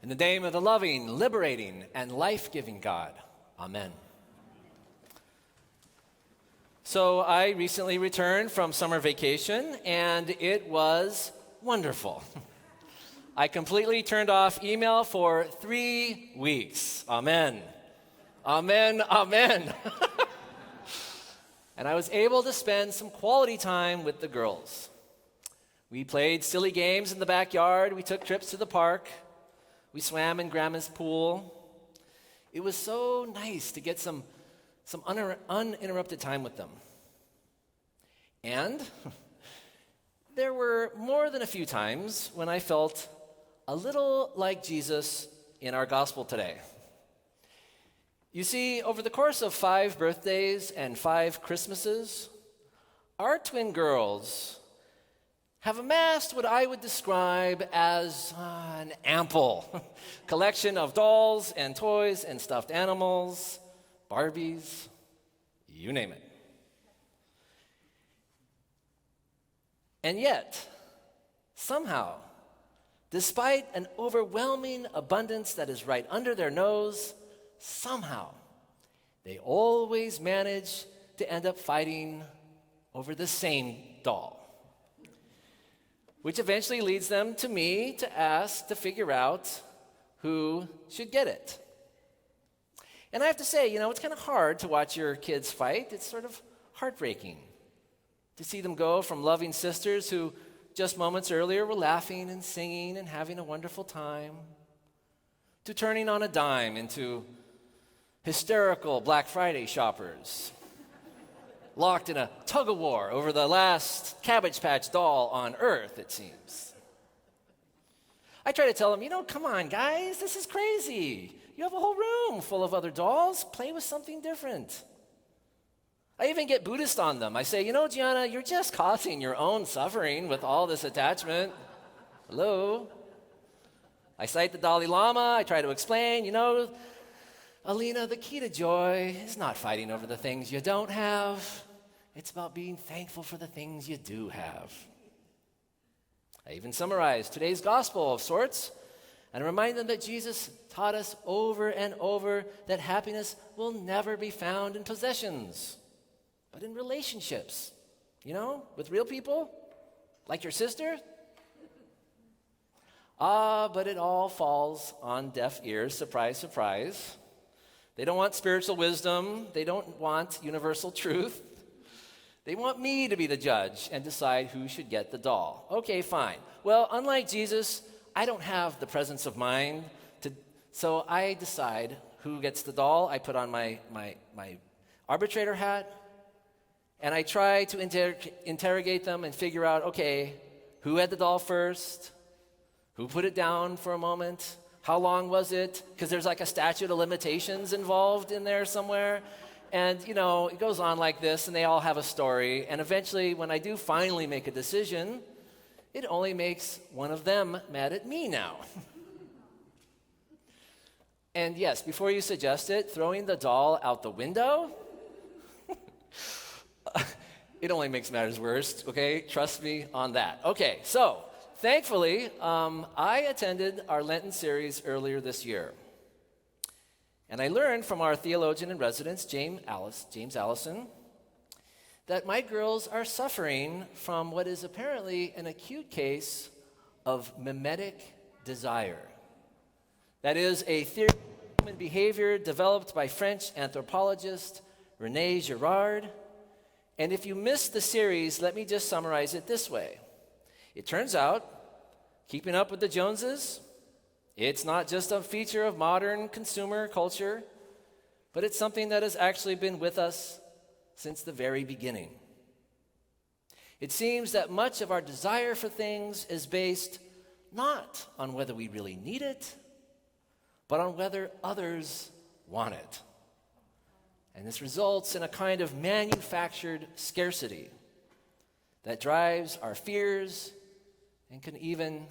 In the name of the loving, liberating, and life-giving God, amen. So I recently returned from summer vacation, and it was wonderful. I completely turned off email for 3 weeks. Amen. Amen, amen. And I was able to spend some quality time with the girls. We played silly games in the backyard. We took trips to the park. We swam in Grandma's pool. It was so nice to get some uninterrupted time with them. And there were more than a few times when I felt a little like Jesus in our gospel today. You see, over the course of 5 birthdays and 5 Christmases, our twin girls have amassed what I would describe as an ample collection of dolls and toys and stuffed animals, Barbies, you name it. And yet, somehow, despite an overwhelming abundance that is right under their nose, somehow, they always manage to end up fighting over the same doll. Which eventually leads them to me to ask to figure out who should get it. And I have to say, it's kind of hard to watch your kids fight. It's sort of heartbreaking to see them go from loving sisters who just moments earlier were laughing and singing and having a wonderful time to turning on a dime into hysterical Black Friday shoppers, locked in a tug-of-war over the last Cabbage Patch doll on Earth, it seems. I try to tell them, come on, guys, this is crazy. You have a whole room full of other dolls. Play with something different. I even get Buddhist on them. I say, Gianna, you're just causing your own suffering with all this attachment. Hello? I cite the Dalai Lama. I try to explain, Alina, the key to joy is not fighting over the things you don't have. It's about being thankful for the things you do have. I even summarize today's gospel of sorts and remind them that Jesus taught us over and over that happiness will never be found in possessions, but in relationships, with real people, like your sister. But it all falls on deaf ears, surprise, surprise. They don't want spiritual wisdom. They don't want universal truth. They want me to be the judge and decide who should get the doll. Okay, fine. Well, unlike Jesus, I don't have the presence of mind, so I decide who gets the doll. I put on my arbitrator hat, and I try to interrogate them and figure out, okay, who had the doll first? Who put it down for a moment? How long was it? Because there's like a statute of limitations involved in there somewhere. And, it goes on like this, and they all have a story. And eventually, when I do finally make a decision, it only makes one of them mad at me now. And yes, before you suggest it, throwing the doll out the window, it only makes matters worse, okay? Trust me on that. Okay, so thankfully, I attended our Lenten series earlier this year. And I learned from our theologian in residence, James Allison, that my girls are suffering from what is apparently an acute case of mimetic desire. That is a theory of human behavior developed by French anthropologist René Girard. And if you missed the series, let me just summarize it this way. It turns out, keeping up with the Joneses, it's not just a feature of modern consumer culture, but it's something that has actually been with us since the very beginning. It seems that much of our desire for things is based not on whether we really need it, but on whether others want it. And this results in a kind of manufactured scarcity that drives our fears and can even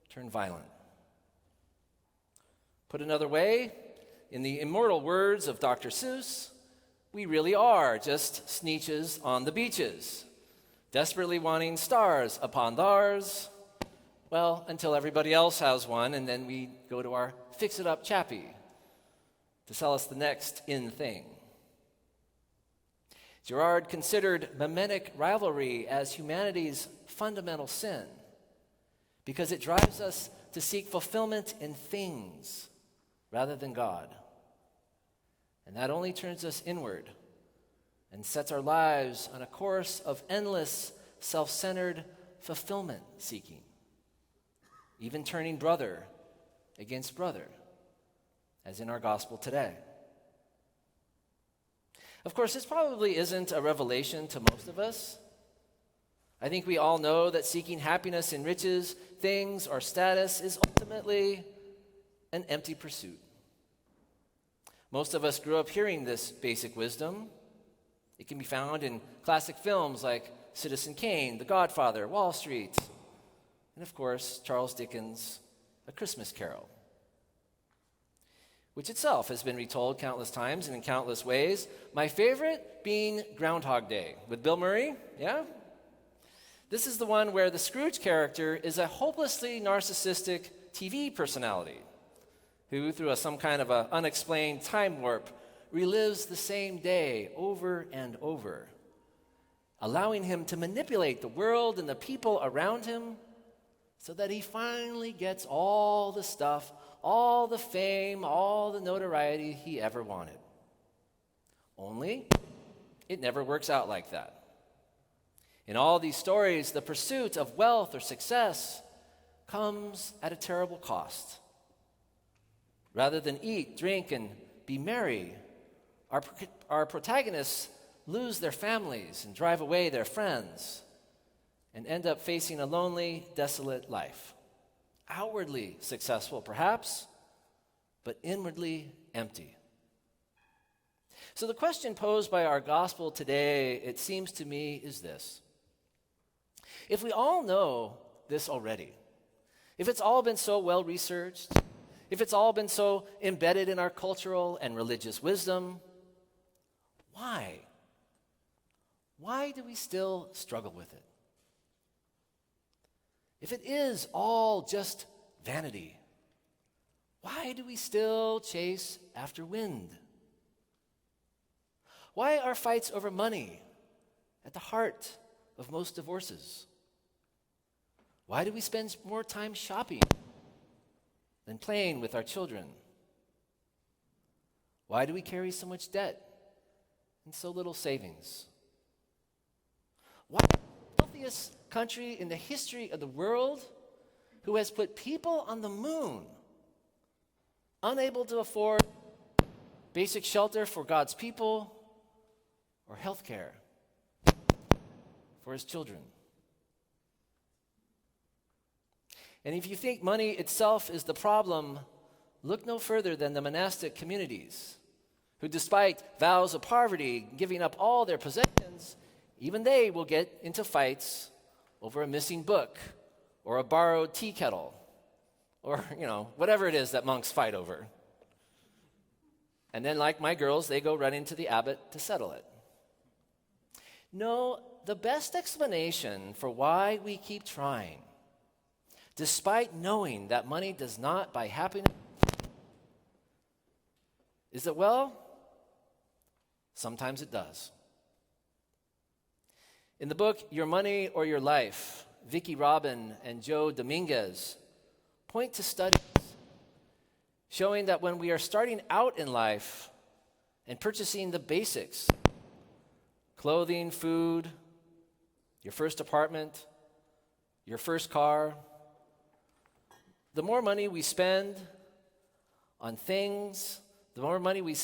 turn violent. Put another way, in the immortal words of Dr. Seuss, we really are just sneetches on the beaches, desperately wanting stars upon thars, Well, until everybody else has one, and then we go to our fix-it-up chappie to sell us the next in thing. Girard considered mimetic rivalry as humanity's fundamental sin because it drives us to seek fulfillment in things rather than God. And that only turns us inward and sets our lives on a course of endless, self-centered fulfillment seeking, even turning brother against brother, as in our gospel today. Of course, this probably isn't a revelation to most of us. I think we all know that seeking happiness in riches, things, or status is ultimately an empty pursuit. Most of us grew up hearing this basic wisdom. It can be found in classic films like Citizen Kane, The Godfather, Wall Street, and of course, Charles Dickens' A Christmas Carol, which itself has been retold countless times and in countless ways. My favorite being Groundhog Day with Bill Murray, yeah? This is the one where the Scrooge character is a hopelessly narcissistic TV personality who, through some kind of an unexplained time warp, relives the same day over and over, allowing him to manipulate the world and the people around him so that he finally gets all the stuff, all the fame, all the notoriety he ever wanted. Only, it never works out like that. In all these stories, the pursuit of wealth or success comes at a terrible cost. Rather than eat, drink, and be merry, our protagonists lose their families and drive away their friends and end up facing a lonely, desolate life. Outwardly successful, perhaps, but inwardly empty. So the question posed by our gospel today, it seems to me, is this. If we all know this already, if it's all been so well researched, if it's all been so embedded in our cultural and religious wisdom, why? Why do we still struggle with it? If it is all just vanity, why do we still chase after wind? Why are fights over money at the heart of most divorces? Why do we spend more time shopping than playing with our children? Why do we carry so much debt and so little savings? Why is the wealthiest country in the history of the world, who has put people on the moon, unable to afford basic shelter for God's people or health care for his children? And if you think money itself is the problem, look no further than the monastic communities, who, despite vows of poverty, giving up all their possessions, even they will get into fights over a missing book or a borrowed tea kettle or, whatever it is that monks fight over. And then, like my girls, they go running to the abbot to settle it. No, the best explanation for why we keep trying, despite knowing that money does not buy happiness, is that, well, sometimes it does. In the book, Your Money or Your Life, Vicki Robin and Joe Dominguez point to studies showing that when we are starting out in life and purchasing the basics, clothing, food, your first apartment, your first car, the more money we spend on things, the more money we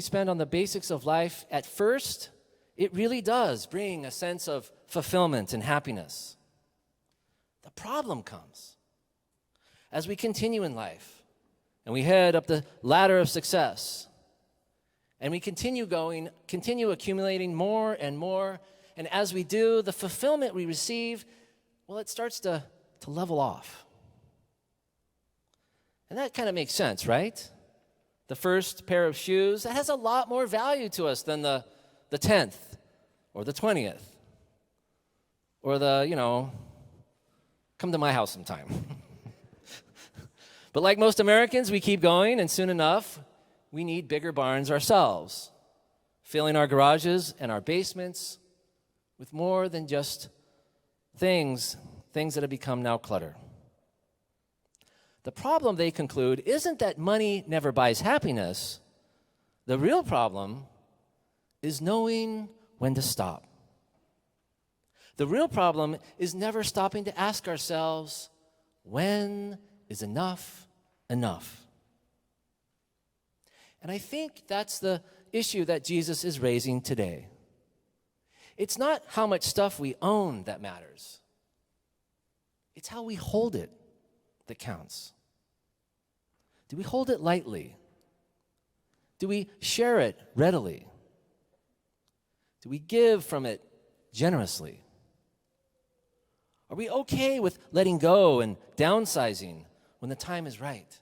spend on the basics of life, at first, it really does bring a sense of fulfillment and happiness. The problem comes as we continue in life and we head up the ladder of success and we continue accumulating more and more. And as we do, the fulfillment we receive, well, it starts to level off. And that kind of makes sense, right? The first pair of shoes, that has a lot more value to us than the 10th or the 20th, or come to my house sometime. But like most Americans, we keep going, and soon enough, we need bigger barns ourselves, filling our garages and our basements with more than just things that have become now clutter. The problem, they conclude, isn't that money never buys happiness. The real problem is knowing when to stop. The real problem is never stopping to ask ourselves, when is enough enough? And I think that's the issue that Jesus is raising today. It's not how much stuff we own that matters. It's how we hold it that counts. Do we hold it lightly? Do we share it readily? Do we give from it generously? Are we okay with letting go and downsizing when the time is right?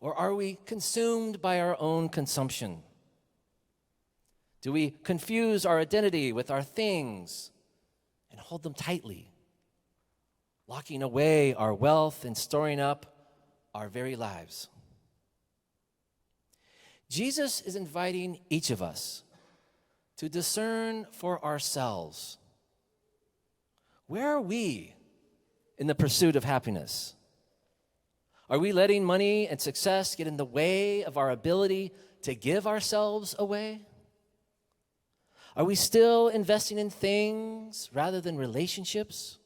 Or are we consumed by our own consumption? Do we confuse our identity with our things and hold them tightly, locking away our wealth and storing up our very lives? Jesus is inviting each of us to discern for ourselves, where are we in the pursuit of happiness? Are we letting money and success get in the way of our ability to give ourselves away? Are we still investing in things rather than relationships?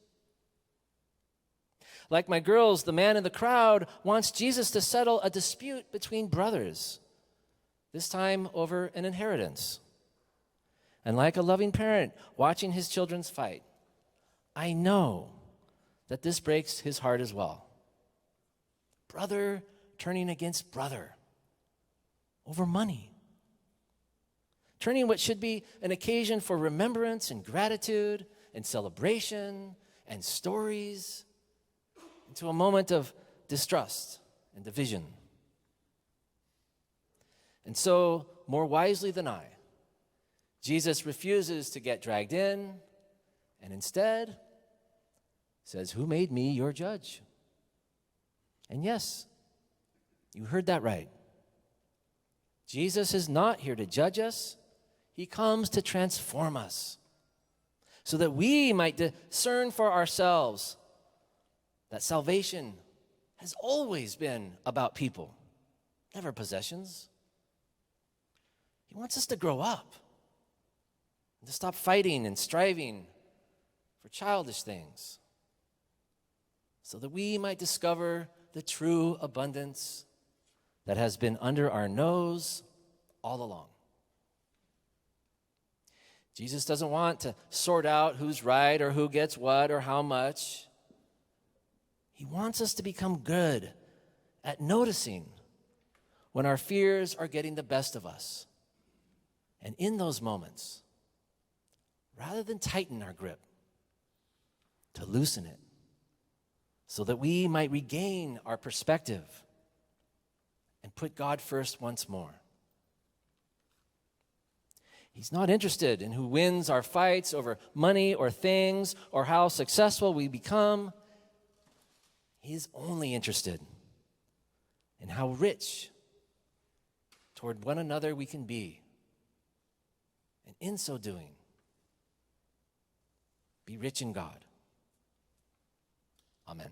Like my girls, the man in the crowd wants Jesus to settle a dispute between brothers, this time over an inheritance. And like a loving parent watching his children's fight, I know that this breaks his heart as well. Brother turning against brother over money. Turning what should be an occasion for remembrance and gratitude and celebration and stories into a moment of distrust and division. And so, more wisely than I, Jesus refuses to get dragged in and instead says, "Who made me your judge?" And yes, you heard that right. Jesus is not here to judge us. He comes to transform us so that we might discern for ourselves that salvation has always been about people, never possessions. He wants us to grow up and to stop fighting and striving for childish things so that we might discover the true abundance that has been under our nose all along. Jesus doesn't want to sort out who's right or who gets what or how much. He wants us to become good at noticing when our fears are getting the best of us. And in those moments, rather than tighten our grip, to loosen it so that we might regain our perspective and put God first once more. He's not interested in who wins our fights over money or things or how successful we become. He's only interested in how rich toward one another we can be. And in so doing, be rich in God. Amen.